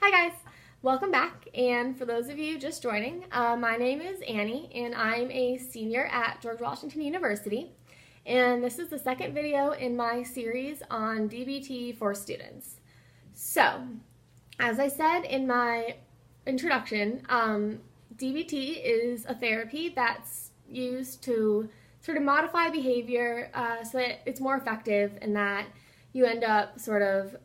Hi guys, welcome back, and for those of you just joining, my name is Annie and I'm a senior at George Washington University, and this is the second video in my series on DBT for students. So, as I said in my introduction, DBT is a therapy that's used to sort of modify behavior so that it's more effective and that you end up sort of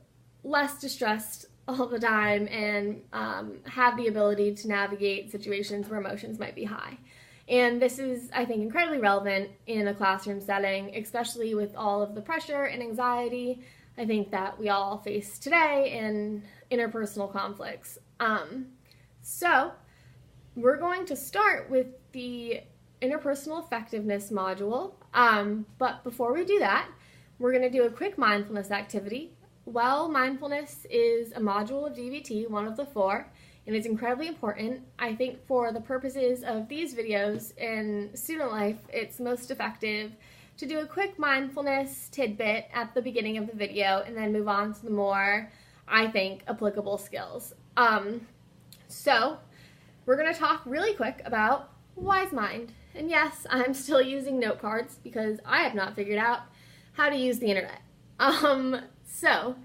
less distressed all the time and have the ability to navigate situations where emotions might be high. And this is, I think, incredibly relevant in a classroom setting, especially with all of the pressure and anxiety I think that we all face today and interpersonal conflicts. So we're going to start with the interpersonal effectiveness module, but before we do that, we're going to do a quick mindfulness activity. While mindfulness is a module of DBT, one of the 4, and it's incredibly important, I think for the purposes of these videos in student life, it's most effective to do a quick mindfulness tidbit at the beginning of the video and then move on to the more, I think, applicable skills. So we're going to talk really quick about wise mind. And yes, I'm still using note cards because I have not figured out how to use the internet. So,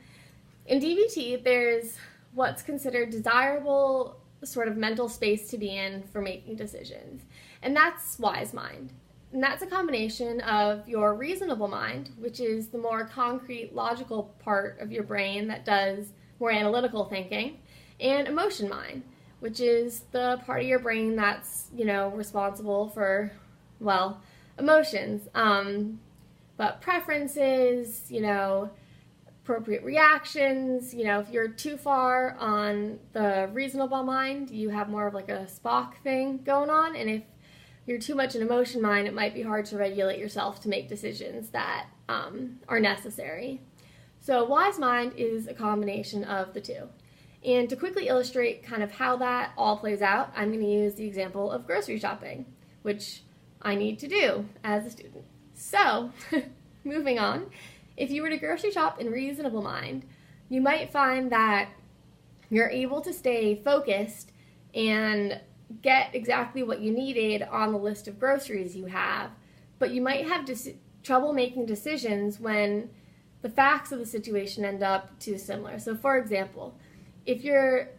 in DBT, there's what's considered desirable sort of mental space to be in for making decisions, and that's wise mind. And that's a combination of your reasonable mind, which is the more concrete, logical part of your brain that does more analytical thinking, and emotion mind, which is the part of your brain that's, responsible for, emotions, but preferences, appropriate reactions. If you're too far on the reasonable mind, you have more of like a Spock thing going on, and if you're too much in emotion mind, it might be hard to regulate yourself to make decisions that are necessary. So wise mind is a combination of the two. And to quickly illustrate kind of how that all plays out, I'm going to use the example of grocery shopping, which I need to do as a student. So, moving on. If you were to grocery shop in reasonable mind, you might find that you're able to stay focused and get exactly what you needed on the list of groceries you have, but you might have trouble making decisions when the facts of the situation end up too similar. So for example, if you're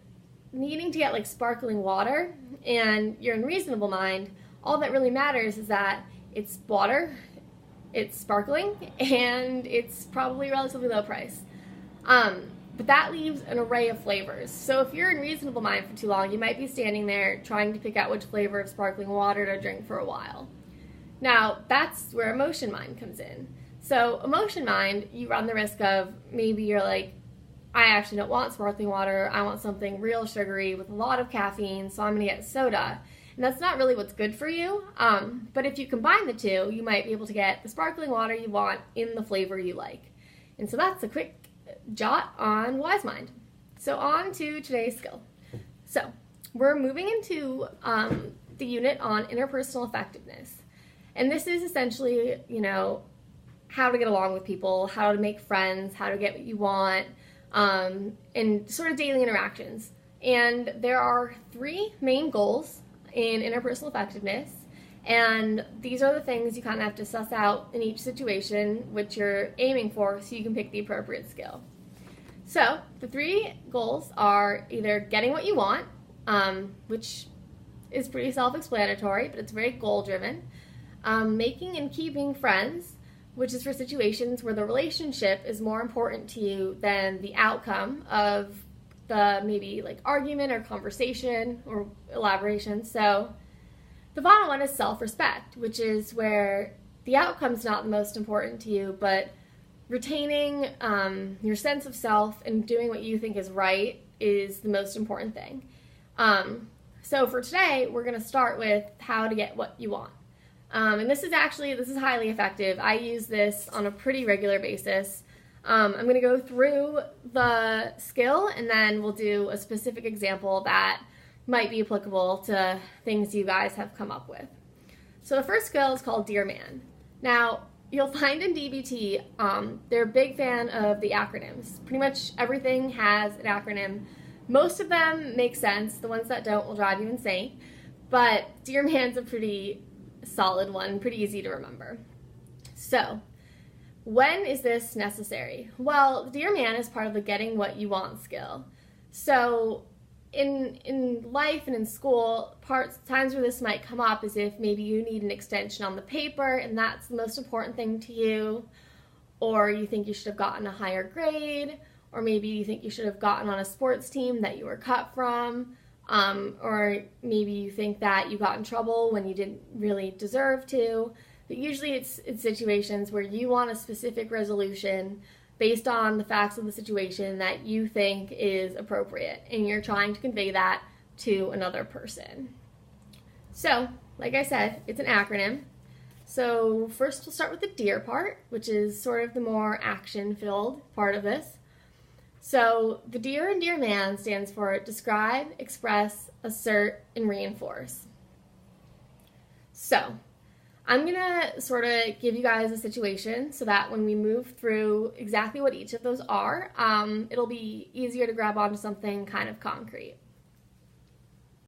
needing to get like sparkling water and you're in reasonable mind, all that really matters is that it's water, it's sparkling, and it's probably relatively low price. But that leaves an array of flavors. So if you're in reasonable mind for too long, you might be standing there trying to pick out which flavor of sparkling water to drink for a while. Now, that's where emotion mind comes in. So emotion mind, you run the risk of maybe you're like, I actually don't want sparkling water, I want something real sugary with a lot of caffeine, so I'm gonna get soda. And that's not really what's good for you, but if you combine the two, you might be able to get the sparkling water you want in the flavor you like. And so that's a quick jot on wise mind. So on to today's skill. So we're moving into the unit on interpersonal effectiveness. And this is essentially, how to get along with people, how to make friends, how to get what you want, and sort of daily interactions. And there are 3 main goals in interpersonal effectiveness, and these are the things you kind of have to suss out in each situation which you're aiming for so you can pick the appropriate skill. So the 3 goals are either getting what you want, which is pretty self-explanatory, but it's very goal-driven, making and keeping friends, which is for situations where the relationship is more important to you than the outcome of the maybe like argument or conversation or elaboration. So the final one is self-respect, which is where the outcome's not the most important to you, but retaining your sense of self and doing what you think is right is the most important thing. So for today, we're going to start with how to get what you want. And this is highly effective. I use this on a pretty regular basis. I'm going to go through the skill and then we'll do a specific example that might be applicable to things you guys have come up with. So the first skill is called DEARMAN. Now, you'll find in DBT, they're a big fan of the acronyms. Pretty much everything has an acronym Most of them make sense. The ones that don't will drive you insane. But DEARMAN's a pretty solid one, pretty easy to remember. So, when is this necessary? Well, DEARMAN is part of the getting what you want skill. So, in life and in school, times where this might come up is if maybe you need an extension on the paper and that's the most important thing to you, or you think you should have gotten a higher grade, or maybe you think you should have gotten on a sports team that you were cut from, or maybe you think that you got in trouble when you didn't really deserve to. But usually it's situations where you want a specific resolution based on the facts of the situation that you think is appropriate, and you're trying to convey that to another person. So, like I said, it's an acronym. So first we'll start with the DEAR part, which is sort of the more action-filled part of this. So the DEAR in DEARMAN stands for describe, express, assert, and reinforce. So I'm going to sort of give you guys a situation so that when we move through exactly what each of those are, it'll be easier to grab onto something kind of concrete.